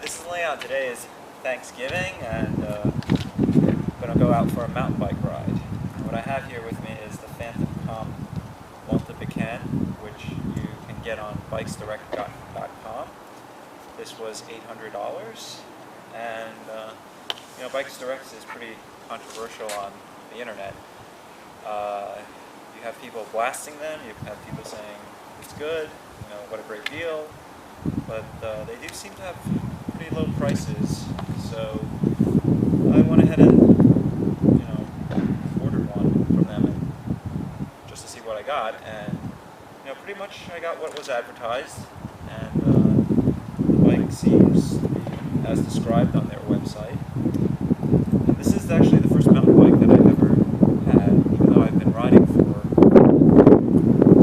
This is layout. Today is Thanksgiving, and I'm going to go out for a mountain bike ride. What I have here with me is the Fantom Motobecane, which you can get on bikesdirect.com. This was $800, and Bikes Direct is pretty controversial on the internet. You have people blasting them. You have people saying it's good. What a great deal. But they do seem to have pretty low prices, so I went ahead and ordered one from them just to see what I got, and pretty much I got what was advertised, and the bike seems to be as described on their website. And this is actually the first mountain bike that I've ever had, even though I've been riding for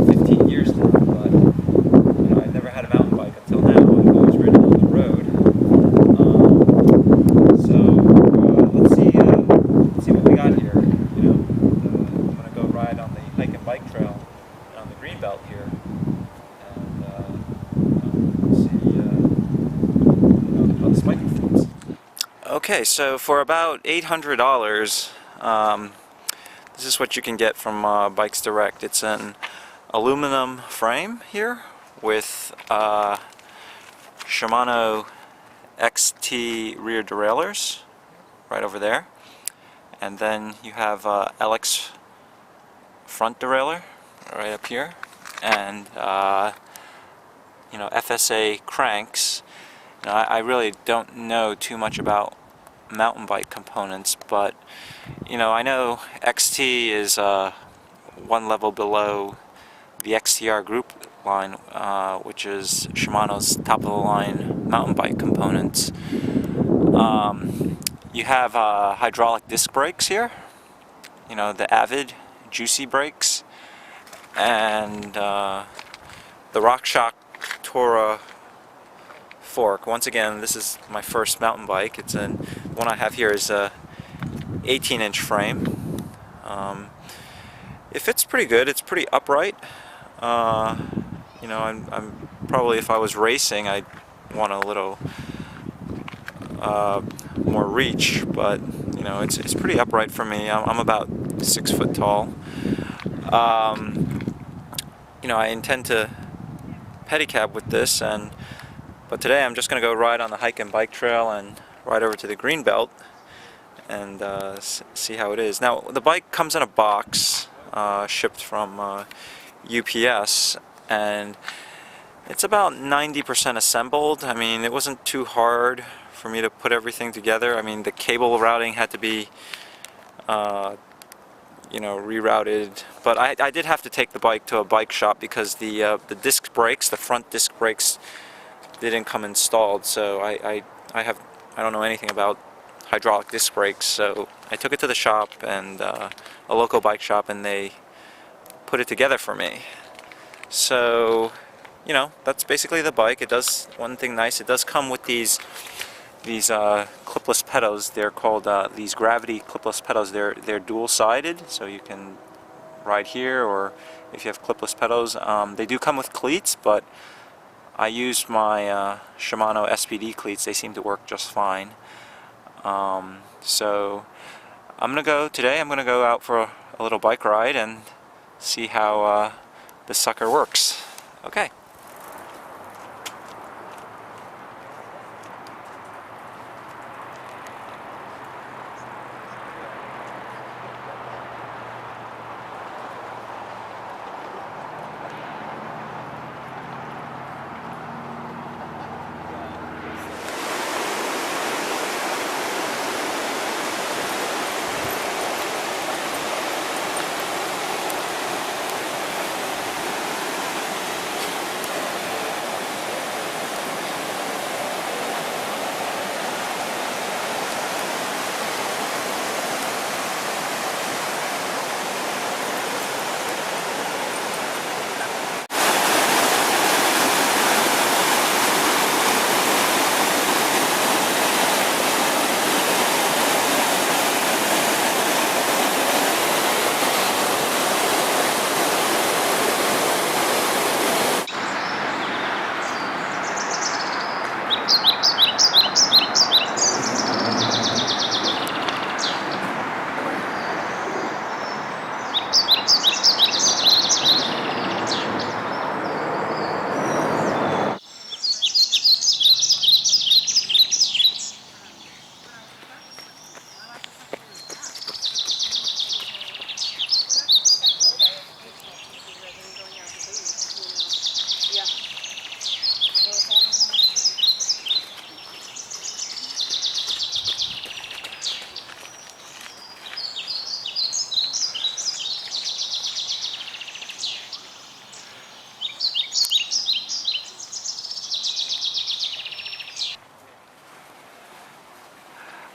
15 years now, but I've never had a mountain bike until now. I've always ridden on the road. Let's see what we got here. I'm going to go ride on the hike and bike trail on the green belt here, and see how this bike feels. Okay, so for about $800, this is what you can get from Bikes Direct. It's an aluminum frame here with Shimano XT rear derailleurs right over there, and then you have LX front derailleur right up here, and FSA cranks. I really don't know too much about mountain bike components, but I know XT is one level below the XTR group line, which is Shimano's top of the line mountain bike components. You have hydraulic disc brakes here, the Avid Juicy brakes, and the RockShox Tora fork. Once again, this is my first mountain bike. The one I have here is a 18-inch frame. It fits pretty good. It's pretty upright. I'm probably, if I was racing, I'd want a little more reach, but it's pretty upright for me. I'm about 6 foot tall. I intend to pedicab with this, but today I'm just going to go ride on the hike and bike trail and ride over to the green belt and see how it is. Now, the bike comes in a box shipped from UPS, and it's about 90% assembled. I mean, it wasn't too hard for me to put everything together. I mean, the cable routing had to be rerouted, but I did have to take the bike to a bike shop because the disc brakes, the front disc brakes, didn't come installed. So I don't know anything about hydraulic disc brakes, so I took it to the shop, and a local bike shop, and they put it together for me. So that's basically the bike. It does one thing nice. It does come with these clipless pedals. They're called these gravity clipless pedals. They're dual-sided, so you can ride here, or if you have clipless pedals. They do come with cleats, but I used my Shimano SPD cleats. They seem to work just fine. So I'm gonna go out for a little bike ride and see how this sucker works. Okay.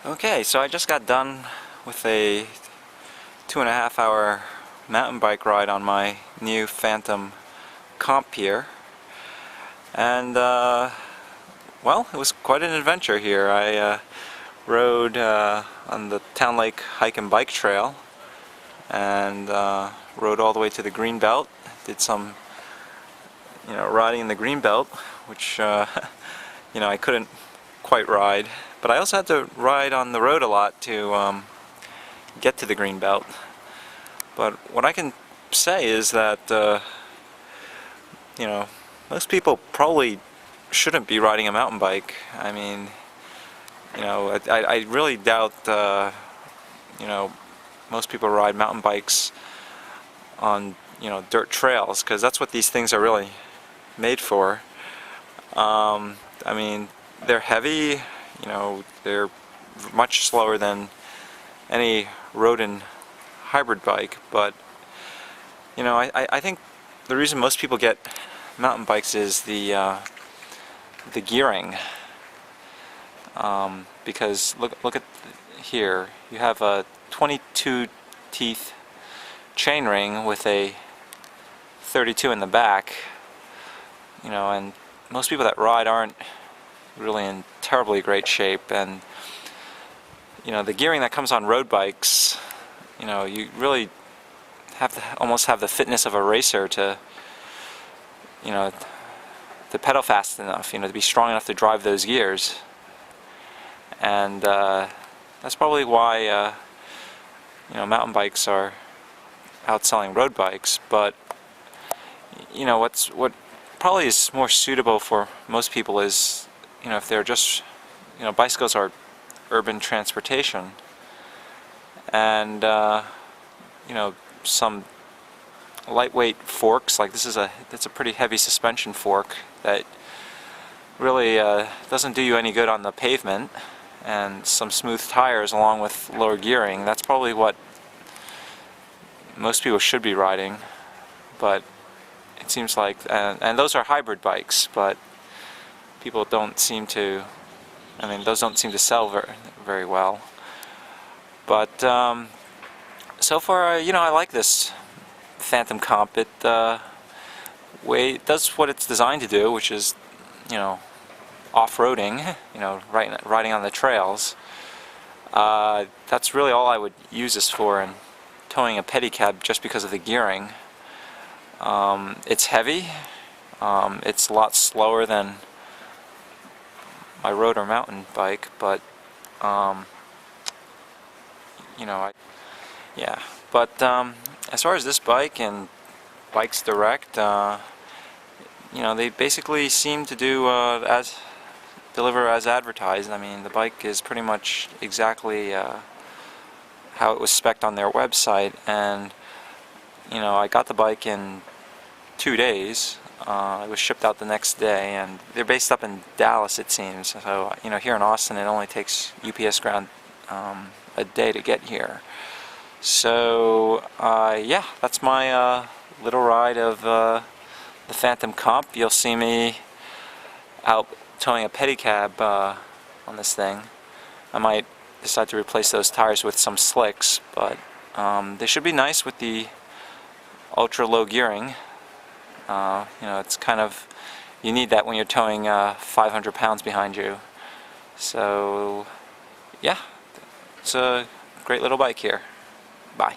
Okay, so I just got done with a 2.5 hour mountain bike ride on my new Fantom comp here, and well, it was quite an adventure here. I rode on the Town Lake Hike and Bike Trail, and rode all the way to the Green Belt. Did some, riding in the Green Belt, which I couldn't quite ride, but I also had to ride on the road a lot to get to the Green Belt. But what I can say is that most people probably shouldn't be riding a mountain bike. I mean, I really doubt most people ride mountain bikes on dirt trails, because that's what these things are really made for. I mean, they're heavy, they're much slower than any road and hybrid bike, but I think the reason most people get mountain bikes is the gearing, because look at here, you have a 22 teeth chainring with a 32 in the back, and most people that ride aren't really in terribly great shape, and the gearing that comes on road bikes, you really have to almost have the fitness of a racer to pedal fast enough, to be strong enough to drive those gears. And that's probably why mountain bikes are outselling road bikes. But what probably is more suitable for most people is, if they're just, bicycles are urban transportation, and some lightweight forks, like that's a pretty heavy suspension fork that really doesn't do you any good on the pavement, and some smooth tires along with lower gearing. That's probably what most people should be riding. But it seems like, and those are hybrid bikes, but people don't seem to, those don't seem to sell very well. But so far, I like this Fantom comp. It does what it's designed to do, which is, off-roading, riding on the trails. That's really all I would use this for, and towing a pedicab just because of the gearing. It's heavy. It's a lot slower than my road or mountain bike, but yeah. But as far as this bike and Bikes Direct, they basically seem to do deliver as advertised. I mean, the bike is pretty much exactly how it was spec'd on their website, and I got the bike in 2 days. It was shipped out the next day, and they're based up in Dallas, it seems. So here in Austin, it only takes UPS ground a day to get here. So yeah, that's my little ride of the Fantom comp. You'll see me out towing a pedicab on this thing. I might decide to replace those tires with some slicks, but they should be nice with the ultra low gearing. It's kind of, you need that when you're towing 500 pounds behind you. So yeah, it's a great little bike here. Bye.